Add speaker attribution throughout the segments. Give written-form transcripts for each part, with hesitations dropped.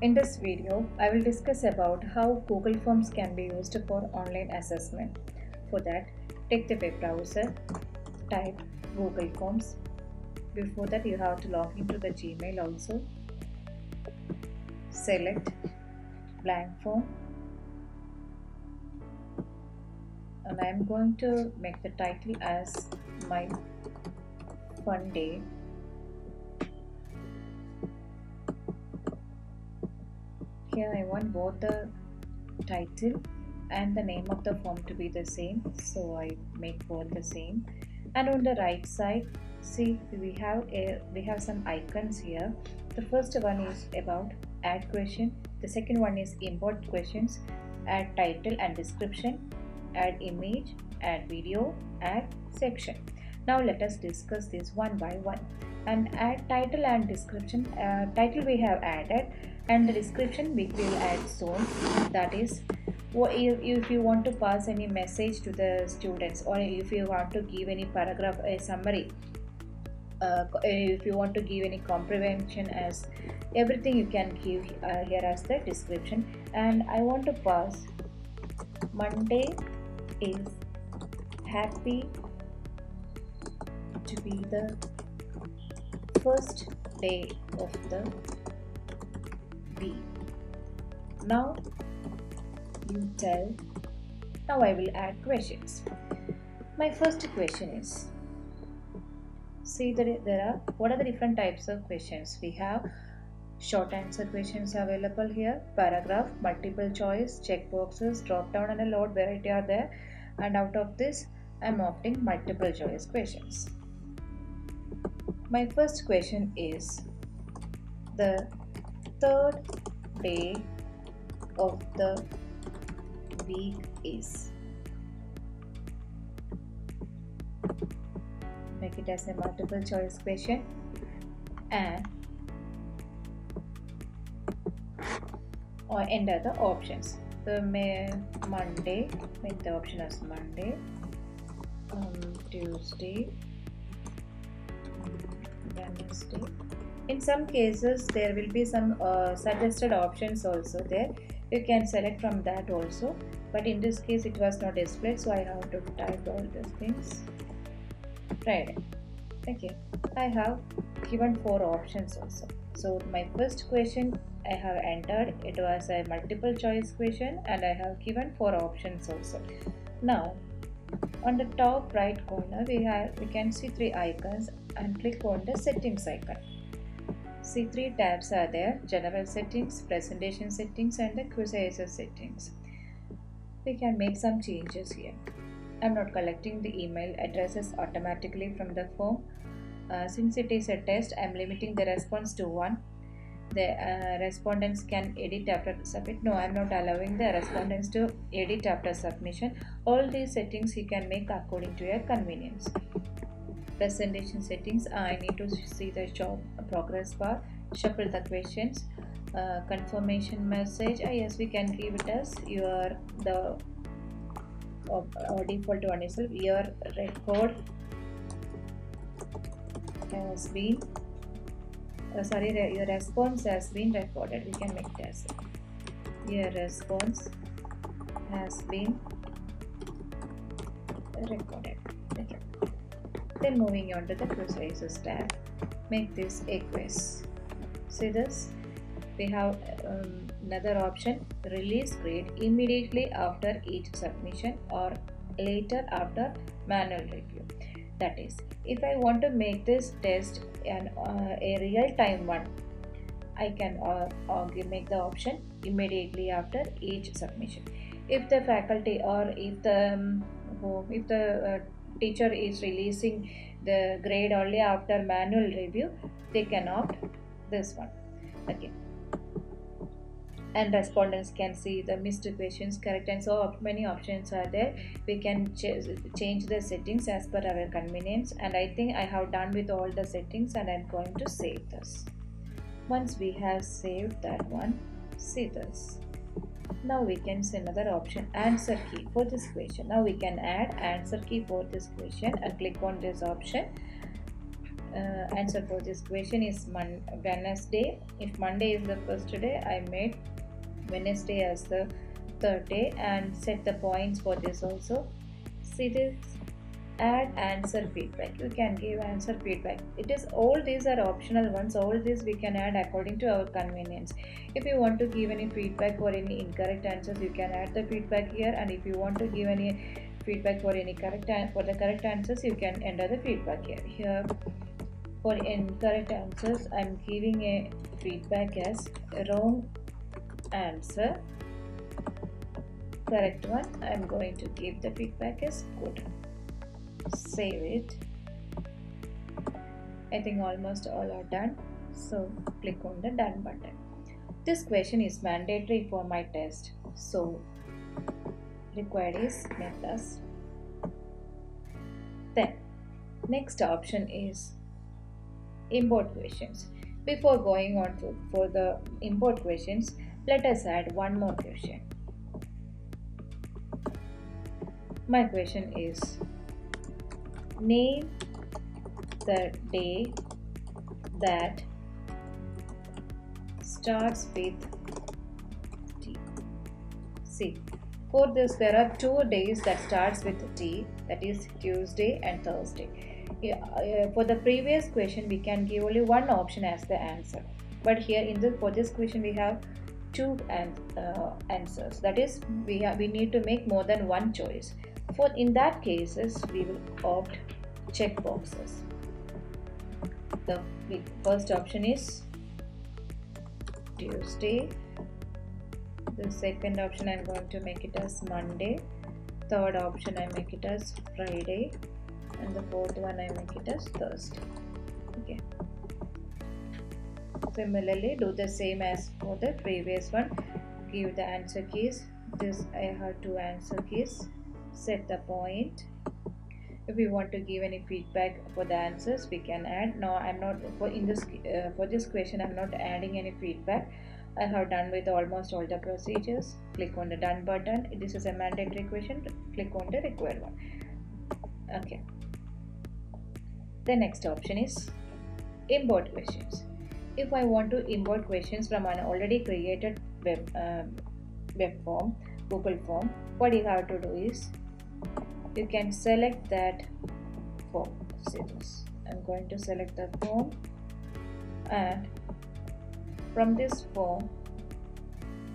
Speaker 1: In this video, I will discuss about how Google Forms can be used for online assessment. For that, take the web browser, type Google Forms. Before that, you have to log into the Gmail also. Select blank form, and I am going to make the title as my fun day. Here I want both the title and the name of the form to be the same, so I make both the same. And on the right side, see we have some icons here. The first one is about add question, the second one is import questions, add title and description, add image, add video, add section. Now let us discuss this one by one. And add title and description. Title we have added, and the description we will add soon. That is, if you want to pass any message to the students, or if you want to give any paragraph, a summary, if you want to give any comprehension, as everything you can give here as the description. And I want to pass Monday is happy to be the first day of the week. Now you tell. Now I will add questions. My first question is, see that there are, what are the different types of questions? We have short answer questions available here, paragraph, multiple choice, check boxes, drop down, and a lot variety are there. And out of this, I'm opting multiple choice questions. My first question is, the third day of the week is. Make it as a multiple choice question and or enter the options. So Monday, make the option as Monday, Tuesday, Wednesday. In some cases, there will be some suggested options also there. You can select from that also. But in this case, it was not displayed, so I have to type all these things. Friday. Okay, I have given 4 options also. So my first question I have entered, it was a multiple choice question, and I have given 4 options also. Now on the top right corner we can see 3 icons, and click on the settings icon. See 3 tabs are there: general settings, presentation settings, and the quiz settings. We can make some changes here. I'm not collecting the email addresses automatically from the form. Since it is a test, I'm limiting the response to 1. The respondents can edit after submit. No, I'm not allowing the respondents to edit after submission. All these settings you can make according to your convenience. Presentation settings, I need to see the job progress bar, shuffle the questions, confirmation message. Yes, we can give it as the default one is your record has been your response has been recorded. We can make this, your response has been recorded. Okay. Then moving on to the quizzes tab, make this a quiz. See this, we have another option: release grade immediately after each submission or later after manual review. That is, if I want to make this test a real time one, I can make the option immediately after each submission. If the faculty or if the teacher is releasing the grade only after manual review, they can opt this one. Okay. And respondents can see the missed questions, correct, and so many options are there. We can change the settings as per our convenience, and I think I have done with all the settings, and I'm going to save this. Once we have saved that one, see this. Now we can see another option, answer key for this question. Now we can add answer key for this question and click on this option. answer for this question is Wednesday. If Monday is the first day, I made Wednesday as the third day and set the points for this also. See this, add answer feedback. You can give answer feedback. It is all these are optional ones. All these we can add according to our convenience. If you want to give any feedback for any incorrect answers, you can add the feedback here. And if you want to give any feedback for any correct answers, you can enter the feedback here. Here for incorrect answers, I'm giving a feedback as wrong answer. Correct one, I'm going to give the feedback as good. Save it. I think almost all are done, so click on the done button. This question is mandatory for my test, so required is methods. Then next option is import questions. Before going on for the import questions, let us add one more question. My question is, name the day that starts with T. See, for this there are 2 days that starts with T, that is Tuesday and Thursday. For the previous question we can give only one option as the answer, but here for this question we have two answers, that is we need to make more than one choice. For in that cases we will opt check boxes. The first option is Tuesday, the second option I'm going to make it as Monday, third option I make it as Friday, and the fourth one I make it as Thursday. Okay, similarly do the same as for the previous one. Give the answer keys. This I have two answer keys. Set the point. If we want to give any feedback for the answers, we can add. No, I'm not for this question I'm not adding any feedback. I have done with almost all the procedures. Click on the done button. This is a mandatory question. Click on the required one. Okay, the next option is import questions. If I want to import questions from an already created web form, Google form, what you have to do is you can select that form. See this, I'm going to select the form, and from this form,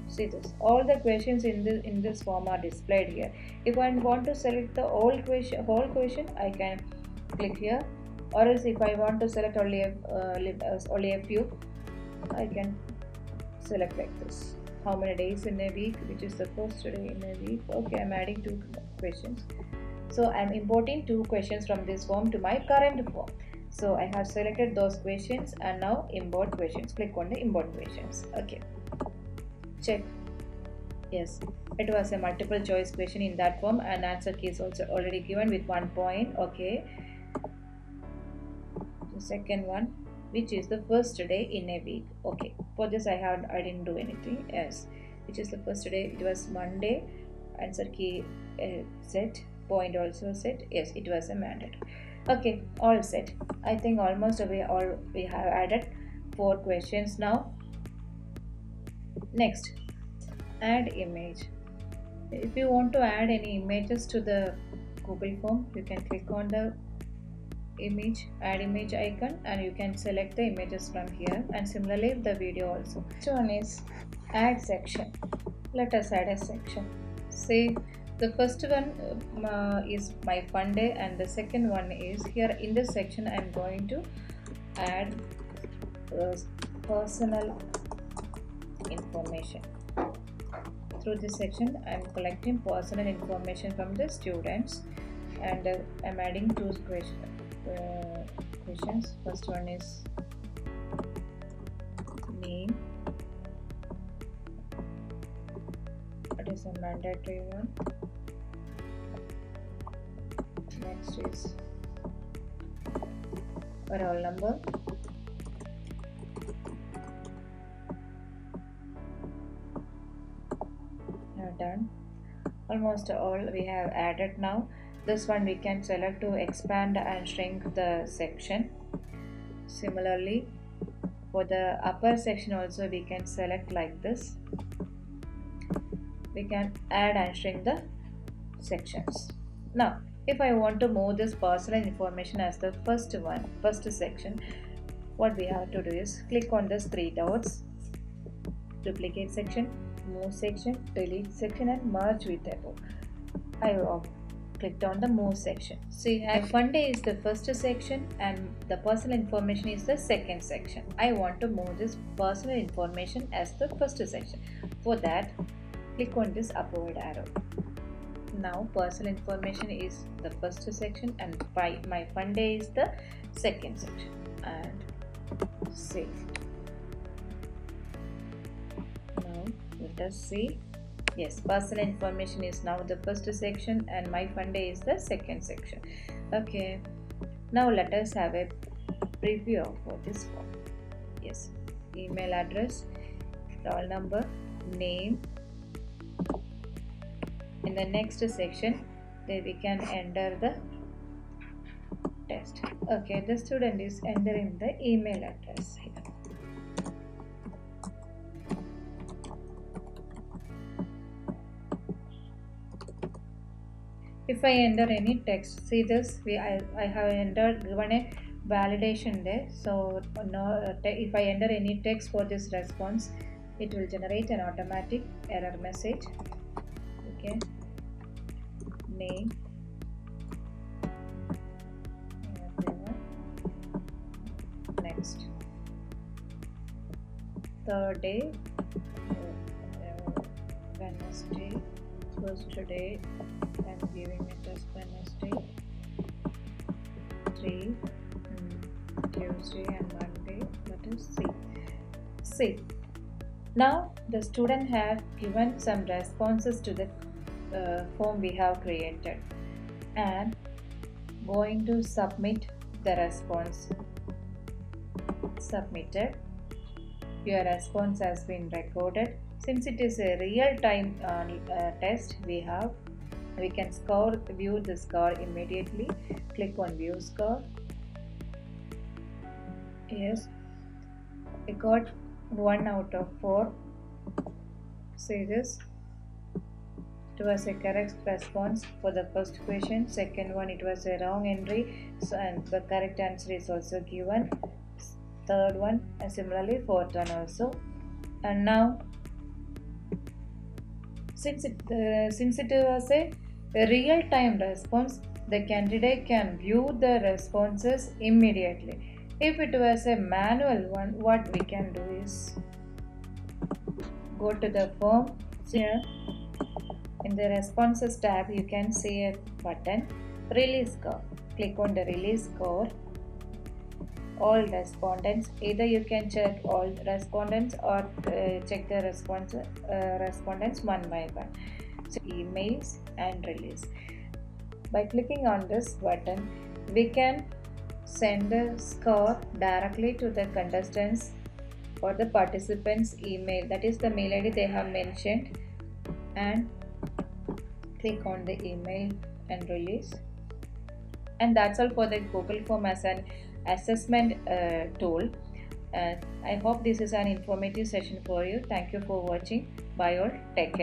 Speaker 1: see this, all the questions in this form are displayed here. If I want to select the whole question, I can click here, or else if I want to select only a few, I can select like this. How many days in a week, which is the first day in a week. Okay, I'm adding 2 questions. So I'm importing 2 questions from this form to my current form. So I have selected those questions and now import questions. Click on the import questions. Okay, check. Yes, it was a multiple choice question in that form, and answer key is also already given with 1 point. Okay, the second one, which is the first day in a week. Okay, for this I didn't do anything. Yes, which is the first day, it was Monday. Answer key set, point also set. Yes, it was a mandate. Okay, all set. I think almost we have added 4 questions now. Next, add image. If you want to add any images to the Google form, you can click on the add image icon, and you can select the images from here, and similarly the video also. Next one is add section. Let us add a section. Say the first one is my fun day, and the second one is here. In this section I am going to add personal information. Through this section I am collecting personal information from the students, and I am adding 2 questions. First one is name. It is a mandatory one. Next is roll number. Now done. Almost all we have added now. This one we can select to expand and shrink the section. Similarly, for the upper section also we can select like this. We can add and shrink the sections. Now, if I want to move this personal information as the first section, what we have to do is click on these three dots, duplicate section, move section, delete section, and merge with above. I have clicked on the move section. See, fun day is the first section and the personal information is the second section. I want to move this personal information as the first section. For that, click on this upward arrow. Now personal information is the first section and my fun day is the second section, and save. Now let us see. Yes, personal information is now the first section and my fun day is the second section. Okay, now let us have a preview of this form. Yes, email address, roll number, name. In the next section, there we can enter the test. Okay, the student is entering the email address here. If I enter any text, see this, I have entered, given a validation there. So no, if I enter any text for this response, it will generate an automatic error message. Okay, name, next, third day, Wednesday, first day, I'm giving it as Wednesday, 3, Tuesday and Monday, that is C. Now the student have given some responses to the form we have created and going to submit the response. Submitted. Your response has been recorded. Since it is a real-time test, we can view the score immediately. Click on view score. Yes, I got 1 out of 4. See this. It was a correct response for the first question. Second one, it was a wrong entry, so, and the correct answer is also given. Third one, and similarly fourth one also. And now, since it was a real-time response, the candidate can view the responses immediately. If it was a manual one, what we can do is go to the form. Here in the responses tab, you can see a button, release score. Click on the release score. All respondents, either you can check all respondents or check the respondents one by one. So emails and release. By clicking on this button, we can send the score directly to the contestants or the participants' email, that is the mail ID they have mentioned, and click on the email and release. And that's all for the Google form as an assessment tool. I hope this is an informative session for you. Thank you for watching. Bye all. Take care.